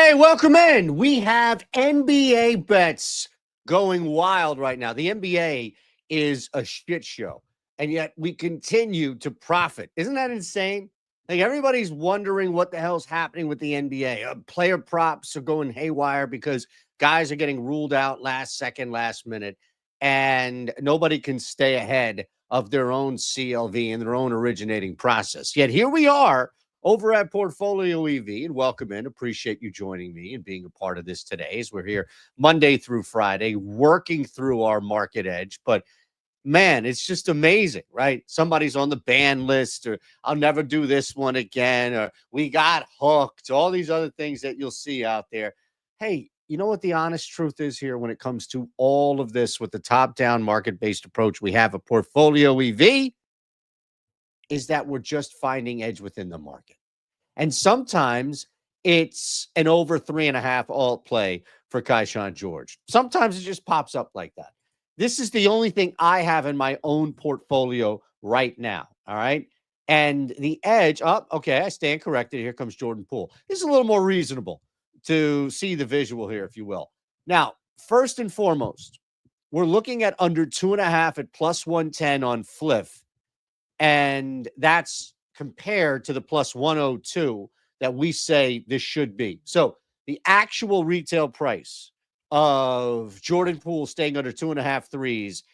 Hey, welcome in. We have NBA bets going wild right now. The NBA is a shit show, and yet we continue to profit. Isn't that insane? Like everybody's wondering what the hell's happening with the NBA. Player props are going haywire because guys are getting ruled out last second, last minute, and nobody can stay ahead of their own CLV and their own originating process. Yet here we are over at PortfolioEV, and welcome in. Appreciate you joining me and being a part of this today as we're here Monday through Friday working through our market edge. But man, it's just amazing, right? Somebody's on the ban list, or I'll never do this one again, or we got hooked, all these other things that you'll see out there. Hey, you know what the honest truth is here when it comes to all of this with the top-down market-based approach we have at PortfolioEV is that we're just finding edge within the market. And sometimes it's an over 3.5 alt play for Kaishan George. Sometimes it just pops up like that. This is the only thing I have in my own portfolio right now. All right. And the edge up. Okay. I stand corrected. Here comes Jordan Poole. This is a little more reasonable to see the visual here, if you will. Now, first and foremost, we're looking at under 2.5 at plus 110 on Fliff. And that's compared to the plus 102 that we say this should be. So the actual retail price of Jordan Poole staying under 2.5 threes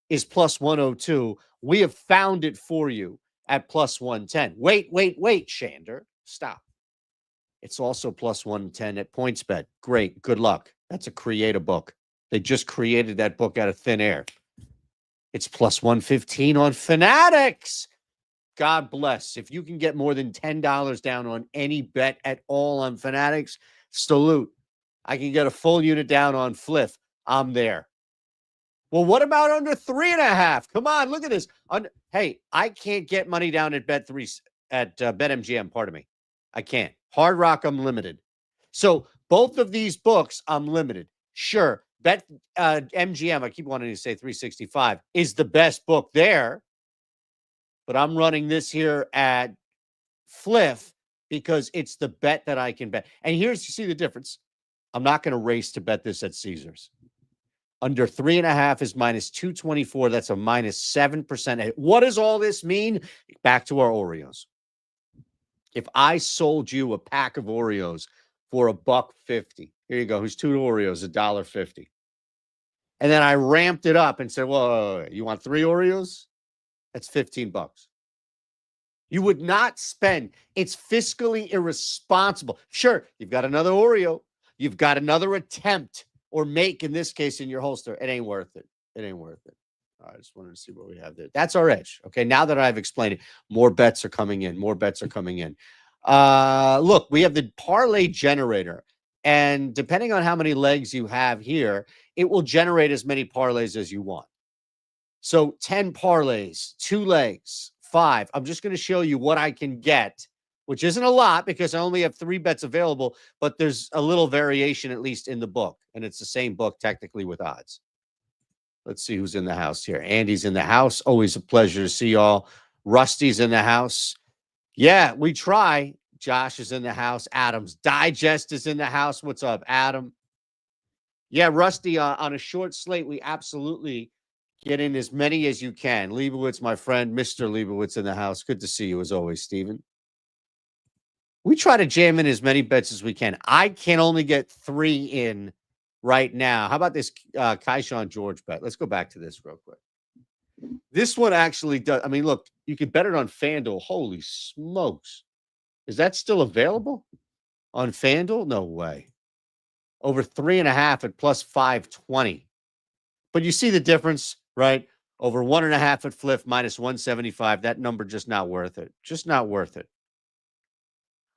is plus 102. We have found it for you at plus 110. Wait, Shander. Stop. It's also plus 110 at PointsBet. Great. Good luck. That's a create a book. They just created that book out of thin air. It's plus 115 on Fanatics. God bless. If you can get more than $10 down on any bet at all on Fanatics, salute. I can get a full unit down on Fliff. I'm there. Well, what about under 3.5? Come on, look at this. Hey, I can't get money down at BetMGM. Pardon me. I can't. Hard Rock, I'm limited. So both of these books, I'm limited. Sure, MGM, I keep wanting to say 365, is the best book there. But I'm running this here at Fliff because it's the bet that I can bet. And you see the difference. I'm not going to race to bet this at Caesars. Under 3.5 is minus 224. That's a minus 7%. What does all this mean? Back to our Oreos. If I sold you a pack of Oreos for $1.50, here you go. Here's 2 Oreos, $1.50. And then I ramped it up and said, well, you want 3 Oreos? That's $15. You would not spend. It's fiscally irresponsible. Sure, you've got another Oreo. You've got another attempt or make, in this case, in your holster. It ain't worth it. It ain't worth it. I just wanted to see what we have there. That's our edge. Okay, now that I've explained it, more bets are coming in. More bets are coming in. Look, we have the parlay generator. And depending on how many legs you have here, it will generate as many parlays as you want. So 10 parlays, 2 legs, 5. I'm just going to show you what I can get, which isn't a lot because I only have 3 bets available, but there's a little variation at least in the book. And it's the same book technically with odds. Let's see who's in the house here. Andy's in the house. Always a pleasure to see y'all. Rusty's in the house. Yeah, we try. Josh is in the house. Adam's Digest is in the house. What's up, Adam? Yeah, Rusty, on a short slate, we absolutely get in as many as you can. Leibowitz, my friend, Mr. Leibowitz in the house. Good to see you as always, Steven. We try to jam in as many bets as we can. I can only get 3 in right now. How about this Kaishan George bet? Let's go back to this real quick. This one actually does. I mean, look, you can bet it on FanDuel. Holy smokes. Is that still available on FanDuel? No way. Over 3.5 at plus 520. But you see the difference, right? Over 1.5 at Fliff minus 175. That number just not worth it. Just not worth it.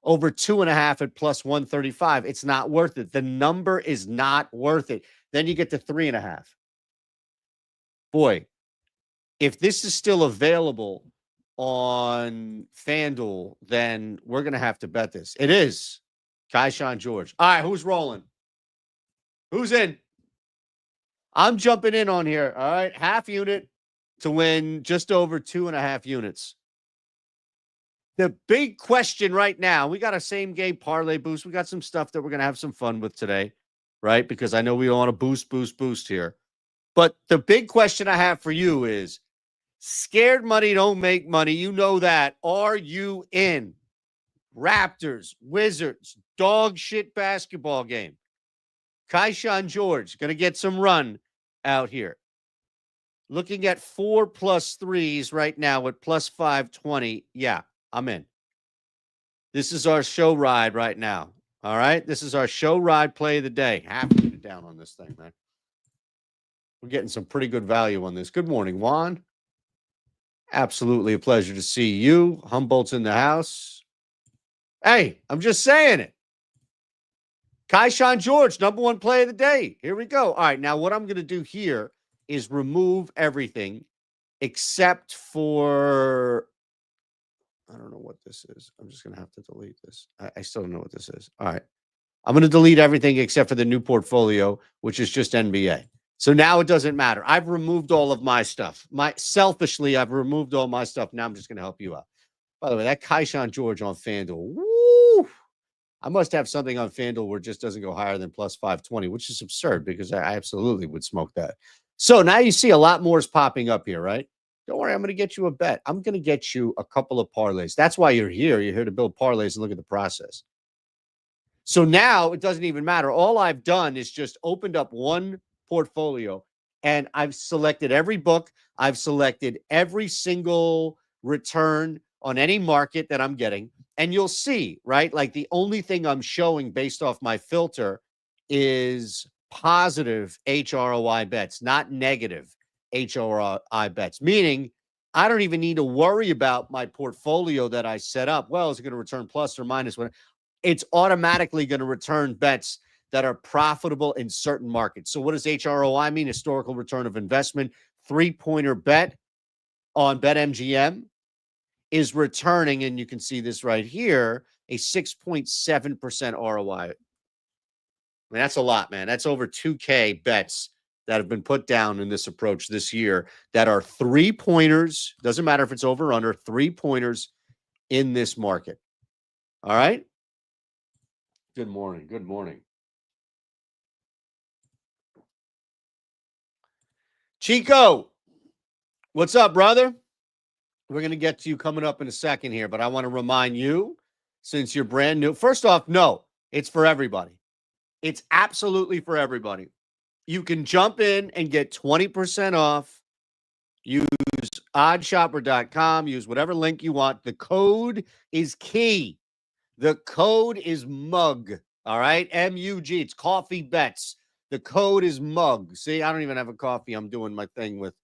Over 2.5 at plus 135. It's not worth it. The number is not worth it. Then you get to 3.5. Boy, if this is still available on FanDuel, then we're going to have to bet this. It is. Kaishan George. All right, who's rolling? Who's in? I'm jumping in on here. All right. Half unit to win just over 2.5 units. The big question right now, we got a same game parlay boost. We got some stuff that we're going to have some fun with today, right? Because I know we don't want to boost here. But the big question I have for you is scared money don't make money. You know that. Are you in? Raptors, Wizards, dog shit basketball game. Kaishan George going to get some run out here. Looking at 4+3s right now at plus 520. Yeah, I'm in. This is our show ride right now. All right. This is our show ride play of the day. Happy to get down on this thing, man. We're getting some pretty good value on this. Good morning, Juan. Absolutely a pleasure to see you. Humboldt's in the house. Hey, I'm just saying it. Kaishan George, number one play of the day. Here we go. All right. Now, what I'm going to do here is remove everything except for, I don't know what this is. I'm just going to have to delete this. I still don't know what this is. All right. I'm going to delete everything except for the new portfolio, which is just NBA. So now it doesn't matter. I've removed all of my stuff. Selfishly, I've removed all my stuff. Now I'm just going to help you out. By the way, that Kaishan George on FanDuel. Woo! I must have something on FanDuel where it just doesn't go higher than plus 520, which is absurd because I absolutely would smoke that. So now you see a lot more is popping up here, right? Don't worry, I'm going to get you a bet. I'm going to get you a couple of parlays. That's why you're here. You're here to build parlays and look at the process. So now it doesn't even matter. All I've done is just opened up one portfolio and I've selected every book. I've selected every single return on any market that I'm getting. And you'll see, right? Like the only thing I'm showing based off my filter is positive HROI bets, not negative HROI bets, meaning I don't even need to worry about my portfolio that I set up. Well, is it going to return plus or minus? It's automatically going to return bets that are profitable in certain markets. So what does HROI mean? Historical return of investment. 3-pointer bet on BetMGM is returning, and you can see this right here, a 6.7% ROI. I mean, that's a lot, man. That's over 2K bets that have been put down in this approach this year that are 3-pointers. Doesn't matter if it's over or under, 3-pointers in this market. All right? Good morning. Good morning. Chico, what's up, brother? We're going to get to you coming up in a second here, but I want to remind you, since you're brand new, first off, no, it's for everybody. It's absolutely for everybody. You can jump in and get 20% off. Use OddsShopper.com. Use whatever link you want. The code is key. The code is MUG. All right? MUG. It's coffee bets. The code is MUG. See, I don't even have a coffee. I'm doing my thing with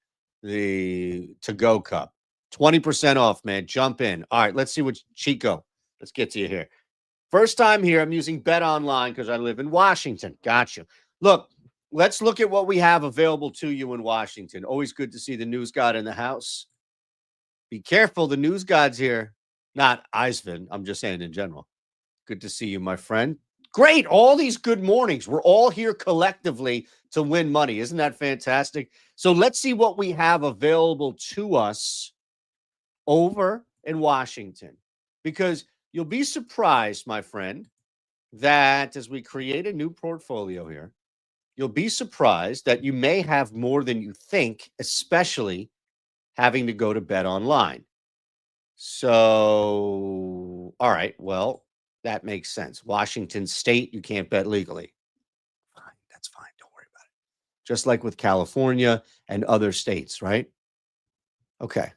the to-go cup. 20% off, man. Jump in. All right, let's see what Chico. Let's get to you here. First time here, I'm using Bet Online because I live in Washington. Gotcha. Look, let's look at what we have available to you in Washington. Always good to see the news god in the house. Be careful, the news god's here. Not Eisvin. I'm just saying in general. Good to see you, my friend. Great. All these good mornings. We're all here collectively to win money. Isn't that fantastic? So let's see what we have available to us over in Washington, because you'll be surprised, my friend, that as we create a new portfolio here, you'll be surprised that you may have more than you think, especially having to go to Bet Online. So, all right, well, that makes sense. Washington State, you can't bet legally. Fine, that's fine. Don't worry about it. Just like with California and other states, right? Okay.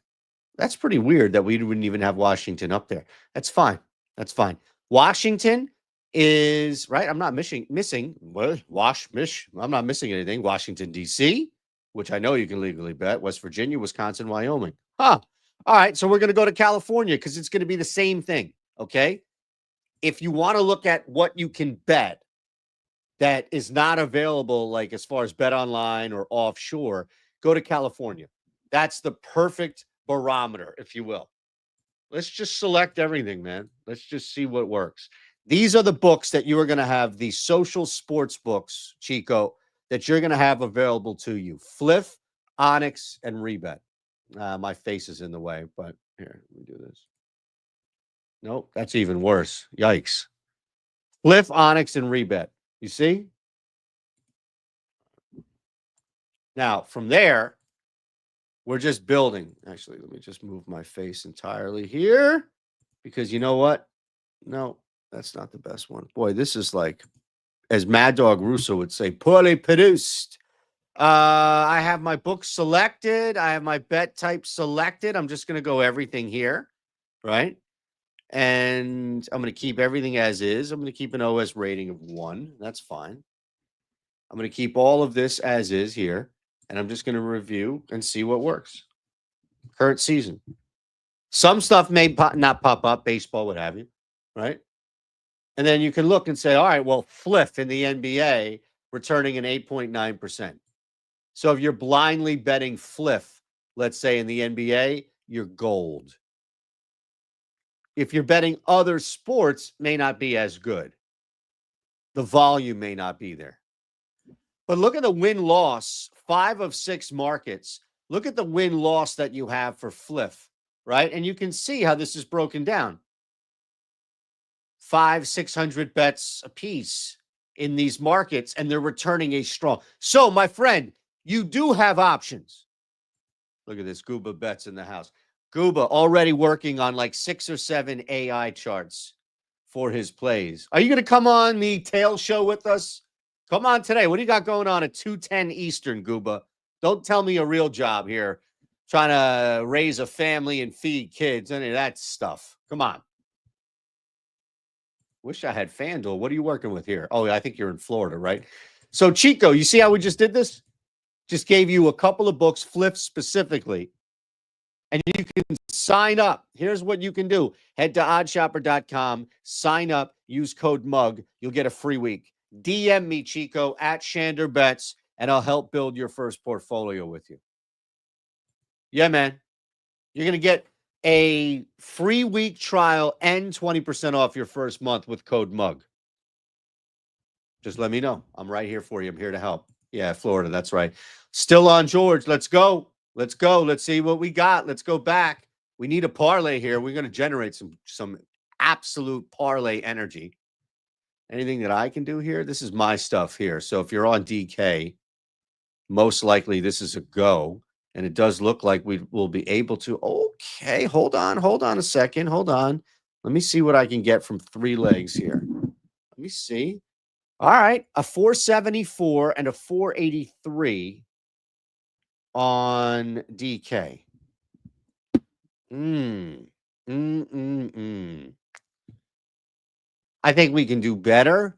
That's pretty weird that we wouldn't even have Washington up there. That's fine. That's fine. Washington is right. I'm not missing. Well, I'm not missing anything. Washington, D.C., which I know you can legally bet. West Virginia, Wisconsin, Wyoming. Huh. All right. So we're going to go to California because it's going to be the same thing. Okay. If you want to look at what you can bet that is not available, like as far as Bet Online or offshore, go to California. That's the perfect barometer, if you will. Let's just select everything, man. Let's just see what works. These are the books that you are going to have, the social sports books, Chico, that you're going to have available to you. Fliff, Onyx, and Rebet. My face is in the way, but here, let me do this. Nope, that's even worse. Yikes. Cliff, Onyx, and Rebet. You see? Now, from there, we're just building. Actually, let me just move my face entirely here because you know what? No, that's not the best one. Boy, this is like, as Mad Dog Russo would say, poorly produced. I have my book selected. I have my bet type selected. I'm just going to go everything here, right? And I'm going to keep everything as is. I'm going to keep an OS rating of 1. That's fine. I'm going to keep all of this as is here. And I'm just going to review and see what works. Current season. Some stuff may not pop up, baseball, what have you, right? And then you can look and say, all right, well, Fliff in the NBA returning an 8.9%. So if you're blindly betting Fliff, let's say in the NBA, you're gold. If you're betting other sports, may not be as good. The volume may not be there. But look at the win-loss, 5 of 6 markets. Look at the win-loss that you have for Fliff, right? And you can see how this is broken down. 500-600 bets a piece in these markets, and they're returning a strong. So, my friend, you do have options. Look at this. Gooba bets in the house. Gooba already working on like 6 or 7 AI charts for his plays. Are you going to come on the tail show with us? Come on today. What do you got going on at 2:10 Eastern, Gooba? Don't tell me a real job here, trying to raise a family and feed kids, any of that stuff. Come on. Wish I had FanDuel. What are you working with here? Oh, I think you're in Florida, right? So, Chico, you see how we just did this? Just gave you a couple of books, Fliff specifically, and you can sign up. Here's what you can do. Head to OddsShopper.com, sign up, use code MUG. You'll get a free week. DM me, Chico, at ShanderBets, and I'll help build your first portfolio with you. Yeah, man. You're going to get a free week trial and 20% off your first month with code MUG. Just let me know. I'm right here for you. I'm here to help. Yeah, Florida. That's right. Still on George. Let's go. Let's go. Let's see what we got. Let's go back. We need a parlay here. We're going to generate some absolute parlay energy. Anything that I can do here? This is my stuff here. So if you're on DK, most likely this is a go. And it does look like we will be able to. Okay, hold on a second. Hold on. Let me see what I can get from 3 legs here. Let me see. All right, a 474 and a 483 on DK. I think we can do better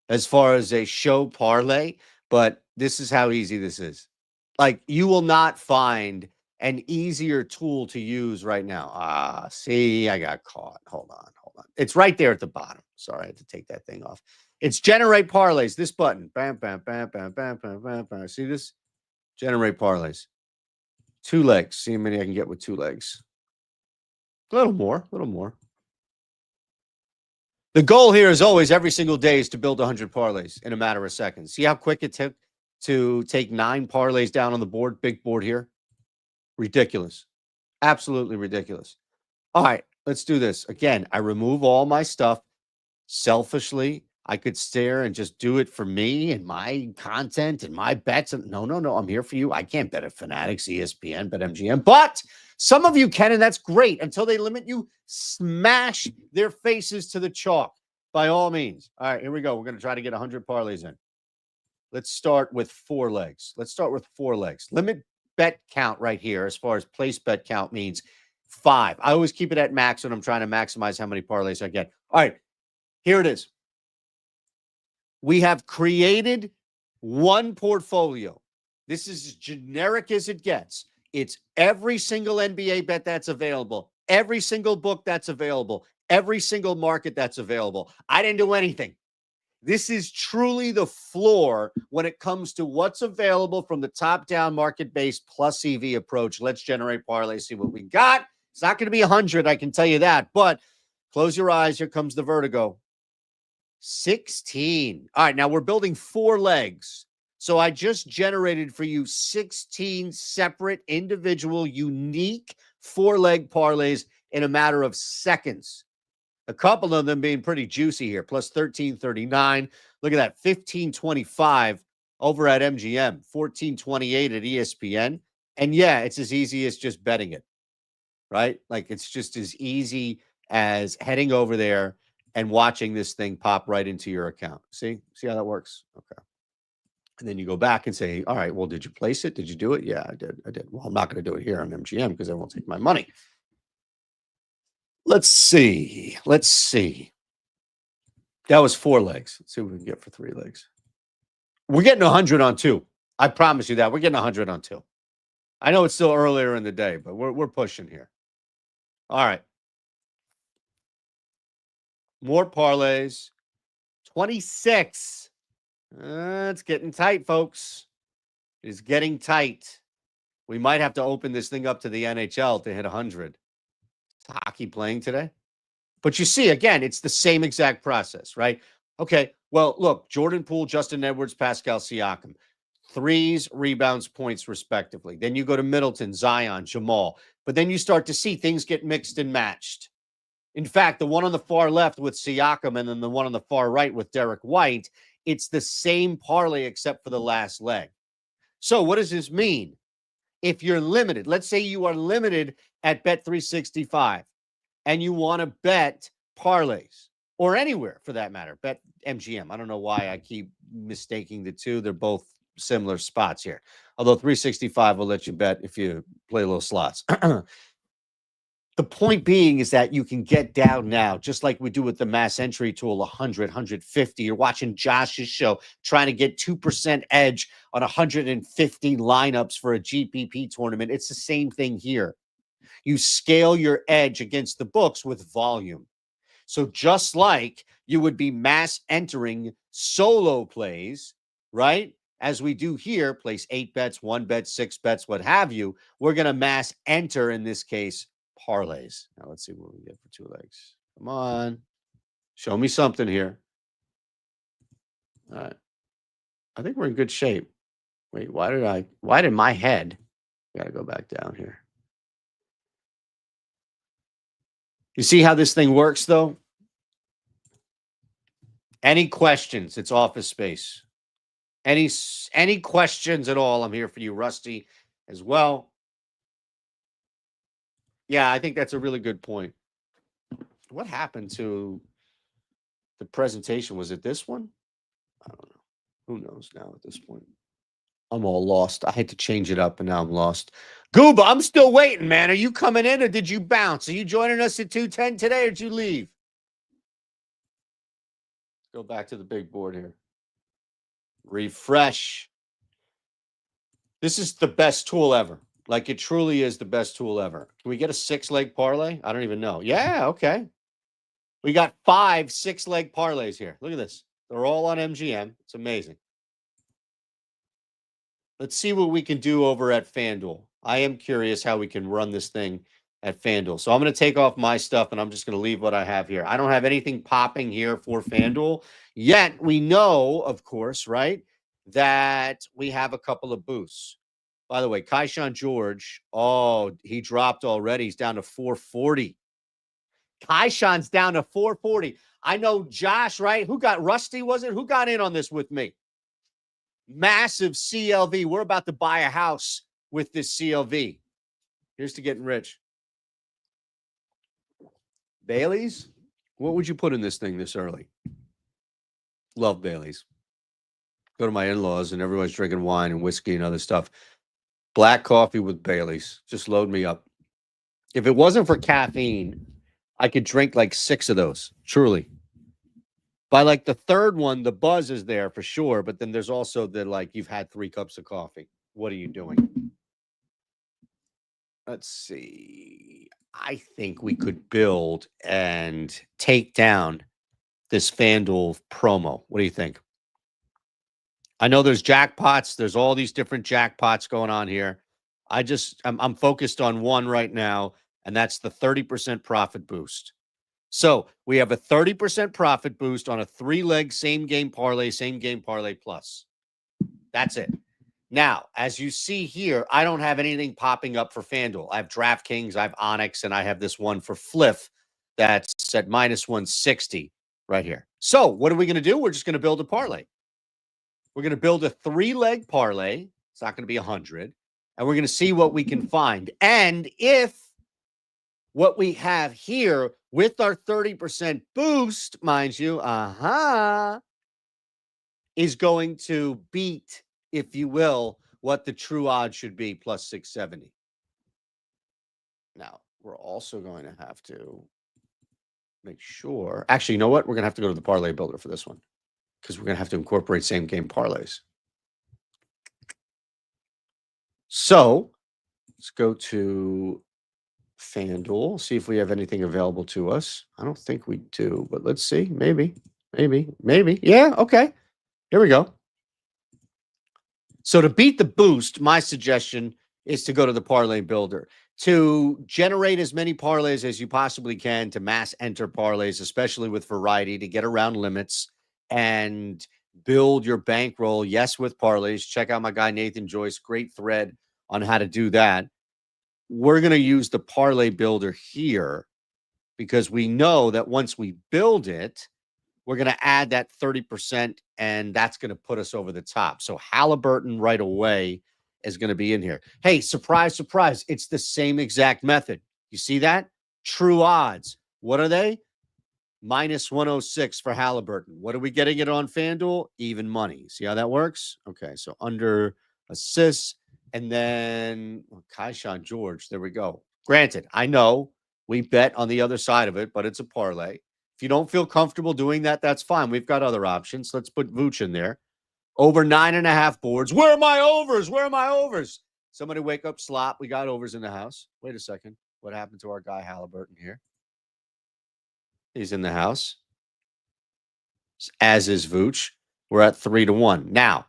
as far as a show parlay, but this is how easy this is. Like, you will not find an easier tool to use right now. See, I got caught. Hold on. It's right there at the bottom. Sorry, I had to take that thing off. It's generate parlays. This button. Bam, bam, bam, bam, bam, bam, bam, bam. See this? Generate parlays. 2 legs. See how many I can get with 2 legs. A little more. The goal here is always every single day is to build 100 parlays in a matter of seconds. See how quick it took to take 9 parlays down on the board? Big board here. Ridiculous. Absolutely ridiculous. All right, let's do this. Again, I remove all my stuff selfishly. I could stare and just do it for me and my content and my bets. No. I'm here for you. I can't bet at Fanatics, ESPN, bet MGM. But some of you can, and that's great. Until they limit you, smash their faces to the chalk by all means. All right, here we go. We're going to try to get 100 parlays in. Let's start with 4 legs. Limit bet count right here as far as place bet count means 5. I always keep it at max when I'm trying to maximize how many parlays I get. All right, here it is. We have created one portfolio. This is as generic as it gets. It's every single NBA bet that's available, every single book that's available, every single market that's available. I didn't do anything. This is truly the floor when it comes to what's available from the top-down market-based plus EV approach. Let's generate parlay, see what we got. It's not going to be 100, I can tell you that. But close your eyes. Here comes the vertigo. 16. All right, now we're building 4 legs. So I just generated for you 16 separate, individual, unique 4-leg parlays in a matter of seconds. A couple of them being pretty juicy here, plus 1339. Look at that, 1525 over at MGM, 1428 at ESPN. And yeah, it's as easy as just betting it, right? Like it's just as easy as heading over there and watching this thing pop right into your account. See how that works? Okay. And then you go back and say, all right, well, did you place it? Did you do it? Yeah, I did. Well, I'm not going to do it here on MGM because I won't take my money. Let's see. That was 4 legs. Let's see what we can get for 3 legs. We're getting 100 on 2. I promise you that. We're getting 100 on 2. I know it's still earlier in the day, but we're pushing here. All right. More parlays. 26. It's getting tight, folks. It's getting tight. We might have to open this thing up to the NHL to hit 100. Is hockey playing today? But you see, again, it's the same exact process, right? Okay, well, look, Jordan Poole, Justin Edwards, Pascal Siakam. 3s, rebounds, points, respectively. Then you go to Middleton, Zion, Jamal. But then you start to see things get mixed and matched. In fact, the one on the far left with Siakam and then the one on the far right with Derek White, it's the same parlay except for the last leg. So what does this mean? If you're limited, let's say you are limited at Bet365 and you want to bet parlays or anywhere for that matter, bet MGM. I don't know why I keep mistaking the two. They're both similar spots here. Although 365 will let you bet if you play little slots. The point being is that you can get down now, just like we do with the mass entry tool, 100, 150. You're watching Josh's show, trying to get 2% edge on 150 lineups for a GPP tournament. It's the same thing here. You scale your edge against the books with volume. So just like you would be mass entering solo plays, right? As we do here, place 8 bets, 1 bet, 6 bets, what have you. We're going to mass enter, in this case, parlays. Now let's see what we get for 2 legs. Come on. Show me something here. All right. I think we're in good shape. Wait, why did my head? Got to go back down here. You see how this thing works, though? Any questions? It's Office Space. Any questions at all? I'm here for you, Rusty, as well. Yeah, I think that's a really good point. What happened to the presentation? Was it this one? I don't know. Who knows now at this point? I'm all lost. I had to change it up, and now I'm lost. Gooba, I'm still waiting, man. Are you coming in, or did you bounce? Are you joining us at 2:10 today, or did you leave? Go back to the big board here. Refresh. This is the best tool ever. Like, it truly is the best tool ever. Can we get a 6-leg parlay? I don't even know. Yeah, okay. We got 5 6-leg parlays here. Look at this. They're all on MGM. It's amazing. Let's see what we can do over at FanDuel. I am curious how we can run this thing at FanDuel. So I'm going to take off my stuff, and I'm just going to leave what I have here. I don't have anything popping here for FanDuel. Yet we know, of course, right, that we have a couple of boosts. By the way, Kaishan George, he dropped already. He's down to 440. Kaishan's down to 440. I know Josh, right? Who got Rusty, was it? Who got in on this with me? Massive CLV. We're about to buy a house with this CLV. Here's to getting rich. Bailey's? What would you put in this thing this early? Love Bailey's. Go to my in-laws and everyone's drinking wine and whiskey and other stuff. Black coffee with Bailey's. Just load me up. If it wasn't for caffeine, I could drink like 6 of those. Truly. By like the third one, the buzz is there for sure. But then there's also the like, you've had 3 cups of coffee. What are you doing? Let's see. I think we could build and take down this FanDuel promo. What do you think? I know there's jackpots. There's all these different jackpots going on here. I'm focused on one right now, and that's the 30% profit boost. So we have a 30% profit boost on a 3-leg same game parlay plus. That's it. Now, as you see here, I don't have anything popping up for FanDuel. I have DraftKings, I have Onyx, and I have this one for Fliff. That's at minus 160 right here. So what are we going to do? We're just going to build a parlay. We're going to build a 3-leg parlay. It's not going to be 100. And we're going to see what we can find. And if what we have here with our 30% boost, mind you, is going to beat, if you will, what the true odds should be, plus 670. Now, we're also going to have to make sure. Actually, you know what? We're going to have to go to the parlay builder for this one because we're going to have to incorporate same game parlays. So let's go to FanDuel, see if we have anything available to us. I don't think we do, but let's see. Maybe. Yeah, okay. Here we go. So to beat the boost, my suggestion is to go to the parlay builder. To generate as many parlays as you possibly can, to mass enter parlays, especially with variety, to get around limits and build your bankroll. Yes, with parlays. Check out my guy, Nathan Joyce. Great thread on how to do that. We're going to use the parlay builder here because we know that once we build it, we're going to add that 30%, and that's going to put us over the top. So Halliburton right away is going to be in here. Hey, surprise, surprise. It's the same exact method. You see that? True odds. What are they? Minus 106 for Halliburton. What are we getting it on FanDuel? Even money. See how that works? Okay, so under assists. And then Kaishan George. There we go. Granted, I know we bet on the other side of it, but it's a parlay. If you don't feel comfortable doing that, that's fine. We've got other options. Let's put Vooch in there. Over 9.5 boards. Where are my overs? Where are my overs? Somebody wake up, slop. We got overs in the house. Wait a second. What happened to our guy Halliburton here? He's in the house. As is Vooch. We're at 3-1. Now,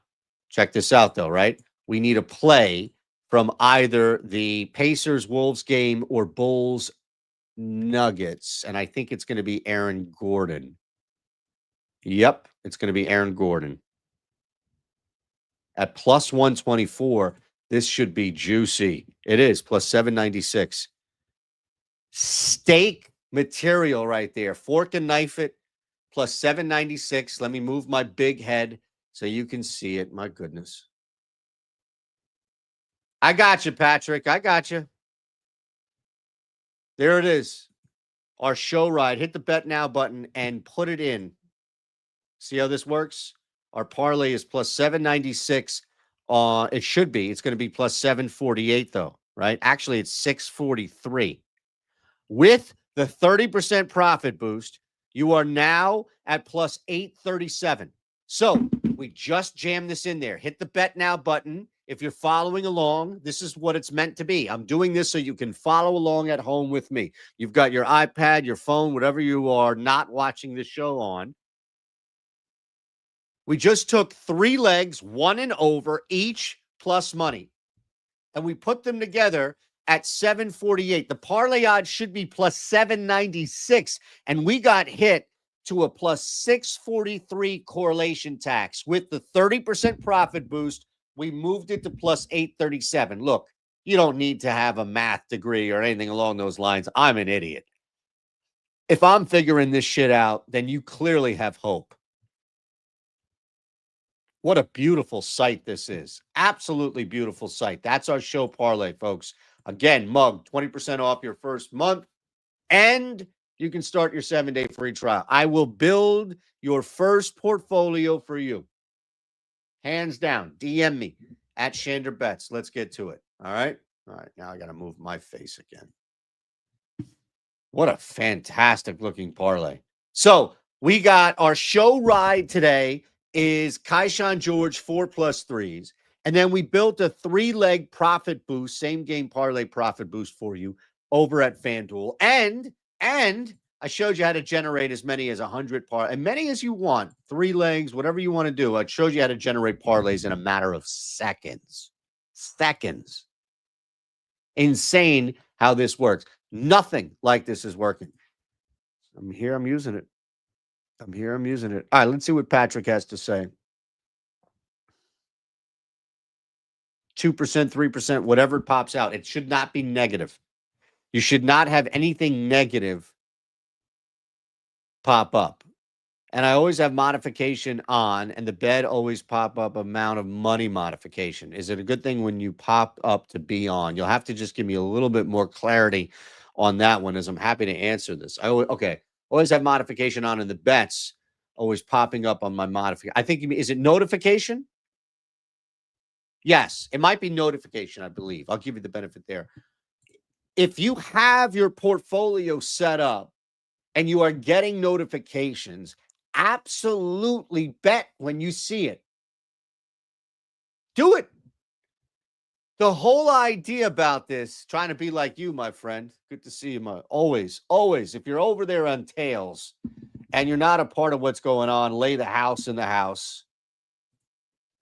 check this out, though, right? We need a play from either the Pacers-Wolves game or Bulls-Nuggets. And I think it's going to be Aaron Gordon. Yep, it's going to be Aaron Gordon. At plus 124, this should be juicy. It is, plus 796. Steak material right there. Fork and knife it, plus 796. Let me move my big head so you can see it. My goodness. I got you, Patrick. I got you. There it is. Our show ride. Hit the bet now button and put it in. See how this works? Our parlay is plus 796. It should be. It's going to be plus 748, though, right? Actually, it's 643. With the 30% profit boost, you are now at plus 837. So we just jammed this in there. Hit the bet now button. If you're following along, this is what it's meant to be. I'm doing this so you can follow along at home with me. You've got your iPad, your phone, whatever you are not watching the show on. We just took 3 legs, 1 and over, each plus money. And we put them together at 748. The parlay odds should be plus 796. And we got hit to a plus 643 correlation tax. With the 30% profit boost, we moved it to plus 837. Look, you don't need to have a math degree or anything along those lines. I'm an idiot. If I'm figuring this shit out, then you clearly have hope. What a beautiful site this is. Absolutely beautiful site. That's our show parlay, folks. Again, mug, 20% off your first month, and you can start your 7-day free trial. I will build your first portfolio for you. Hands down. DM me at Shander Bets. Let's get to it. All right? All right, now I got to move my face again. What a fantastic looking parlay. So we got our show ride today is Kaishan George 4+3s. And then we built a 3-leg profit boost, same game parlay profit boost for you over at FanDuel. And I showed you how to generate as many as 100 and many as you want, 3 legs, whatever you want to do. I showed you how to generate parlays in a matter of seconds. Seconds. Insane how this works. Nothing like this is working. I'm here. I'm using it. All right, let's see what Patrick has to say. 2%, 3%, whatever pops out. It should not be negative. You should not have anything negative pop up. And I always have modification on, and the bet always pop up amount of money modification. Is it a good thing when you pop up to be on? You'll have to just give me a little bit more clarity on that one, as I'm happy to answer this. Always have modification on, and the bets always popping up on my modification. I think you mean, is it notification? Yes, it might be notification, I believe. I'll give you the benefit there. If you have your portfolio set up and you are getting notifications, absolutely bet when you see it. Do it. The whole idea about this, trying to be like you, my friend. Good to see you, always. If you're over there on Tails and you're not a part of what's going on, lay the house in the house.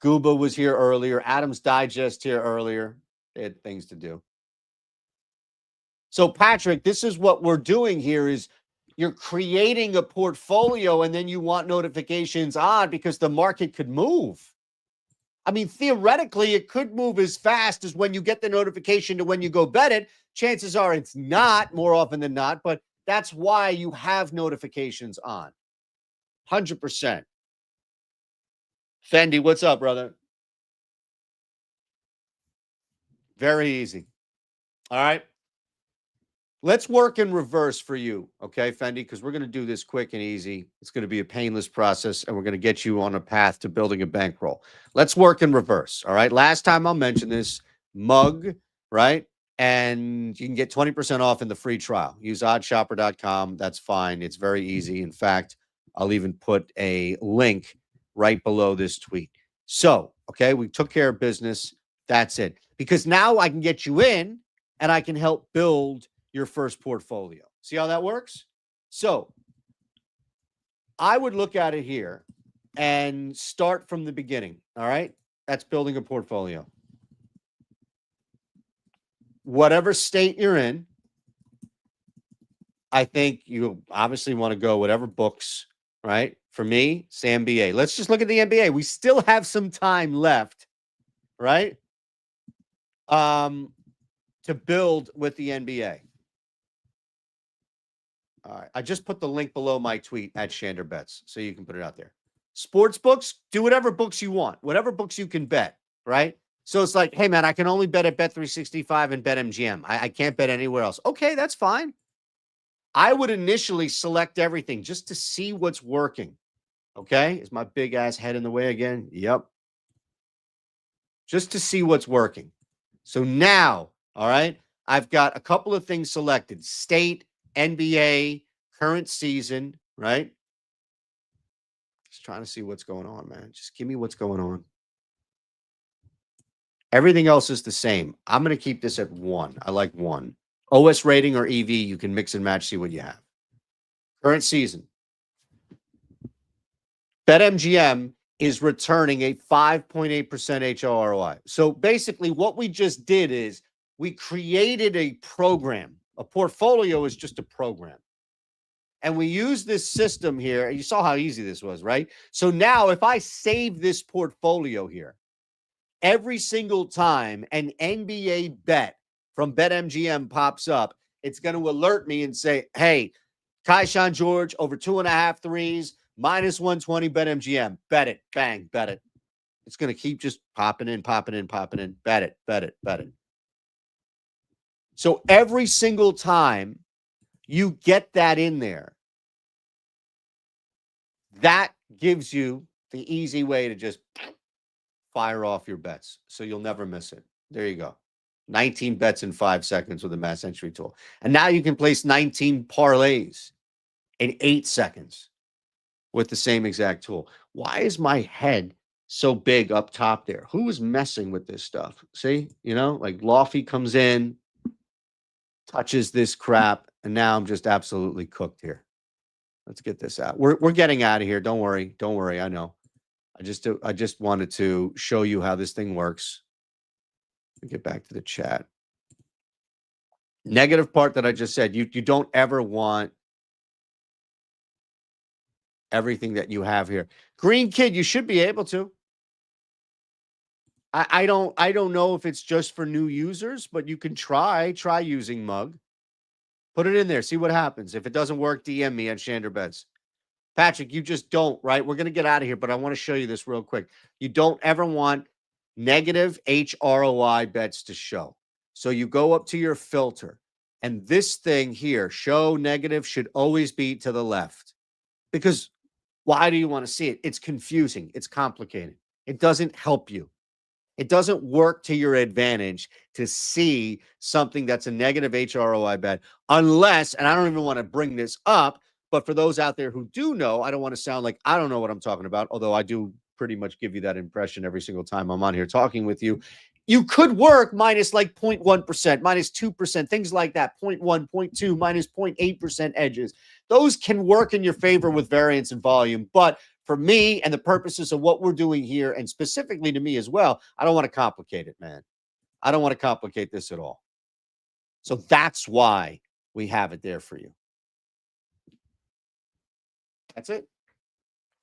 Gooba was here earlier. Adam's Digest here earlier. They had things to do. So, Patrick, this is what we're doing here is you're creating a portfolio and then you want notifications on because the market could move. I mean, theoretically, it could move as fast as when you get the notification to when you go bet it. Chances are it's not more often than not, but that's why you have notifications on. 100%. Fendi, what's up, brother? Very easy. All right. Let's work in reverse for you, okay, Fendi, because we're going to do this quick and easy. It's going to be a painless process, and we're going to get you on a path to building a bankroll. Let's work in reverse, all right? Last time I'll mention this, mug, right? And you can get 20% off in the free trial. Use OddsShopper.com. That's fine. It's very easy. In fact, I'll even put a link right below this tweet. So, okay, we took care of business. That's it. Because now I can get you in, and I can help build your first portfolio. See how that works? So I would look at it here and start from the beginning. All right. That's building a portfolio. Whatever state you're in, I think you obviously want to go whatever books, right? For me, it's NBA. Let's just look at the NBA. We still have some time left, right? To build with the NBA. All right. I just put the link below my tweet at Shander Bets, so you can put it out there. Sports books, do whatever books you want, whatever books you can bet, right? So it's like, hey, man, I can only bet at Bet365 and BetMGM. I can't bet anywhere else. Okay, that's fine. I would initially select everything just to see what's working. Okay? Is my big ass head in the way again? Yep. Just to see what's working. So now, all right, I've got a couple of things selected. State, NBA, current season, right? Just trying to see what's going on, man. Just give me what's going on. Everything else is the same. I'm going to keep this at 1. I like 1. OS rating or EV, you can mix and match, see what you have. Current season. BetMGM is returning a 5.8% HROI. So basically what we just did is we created a program. A portfolio is just a program. And we use this system here. You saw how easy this was, right? So now if I save this portfolio here, every single time an NBA bet from BetMGM pops up, it's going to alert me and say, hey, Kaishan George over 2.5 threes, minus 120 BetMGM. Bet it. Bang, bet it. It's going to keep just popping in. Bet it. So every single time you get that in there, that gives you the easy way to just fire off your bets. So you'll never miss it. There you go. 19 bets in 5 seconds with a mass entry tool. And now you can place 19 parlays in 8 seconds with the same exact tool. Why is my head so big up top there? Who is messing with this stuff? See, like Lofty comes in, touches this crap, and now I'm just absolutely cooked here. Let's get this out. We're getting out of here. Don't worry. I know. I just wanted to show you how this thing works. Get back to the chat. Negative part that I just said, you don't ever want everything that you have here. Green Kid, you should be able to. I don't know if it's just for new users, but you can try using Mug. Put it in there. See what happens. If it doesn't work, DM me at Shander Bets. Patrick, you just don't, right? We're going to get out of here, but I want to show you this real quick. You don't ever want negative HROI bets to show. So you go up to your filter, and this thing here, show negative, should always be to the left. Because why do you want to see it? It's confusing. It's complicated. It doesn't help you. It doesn't work to your advantage to see something that's a negative HROI bet unless, and I don't even want to bring this up, but for those out there who do know, I don't want to sound like I don't know what I'm talking about, although I do pretty much give you that impression every single time I'm on here talking with you. You could work minus like 0.1%, minus 2%, things like that, 0.1, 0.2, minus 0.8% edges. Those can work in your favor with variance and volume, but for me and the purposes of what we're doing here, and specifically to me as well, I don't want to complicate it, man. I don't want to complicate this at all. So that's why we have it there for you. That's it.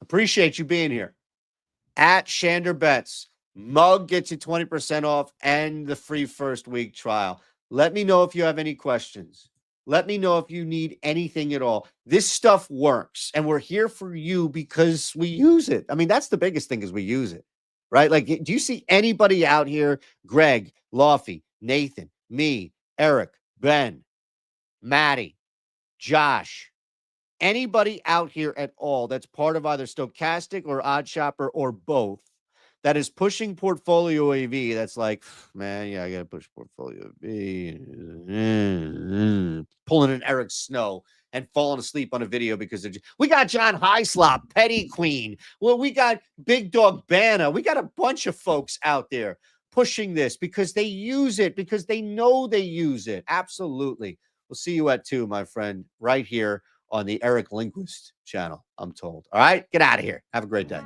Appreciate you being here. At Shander Bets, Mug gets you 20% off and the free first week trial. Let me know if you have any questions. Let me know if you need anything at all. This stuff works, and we're here for you because we use it. I mean, that's the biggest thing is we use it, right? Like, do you see anybody out here, Greg, Laufey, Nathan, me, Eric, Ben, Maddie, Josh, anybody out here at all that's part of either Stochastic or OddsShopper or both that is pushing PortfolioEV, that's like, man, yeah, I got to push PortfolioEV. Pulling an Eric Snow and falling asleep on a video because we got John Hyslop, Petty Queen. Well, we got Big Dog Banna. We got a bunch of folks out there pushing this because they use it, because they know they use it. Absolutely. We'll see you at 2, my friend, right here on the Eric Linquist channel, I'm told. All right, get out of here. Have a great day.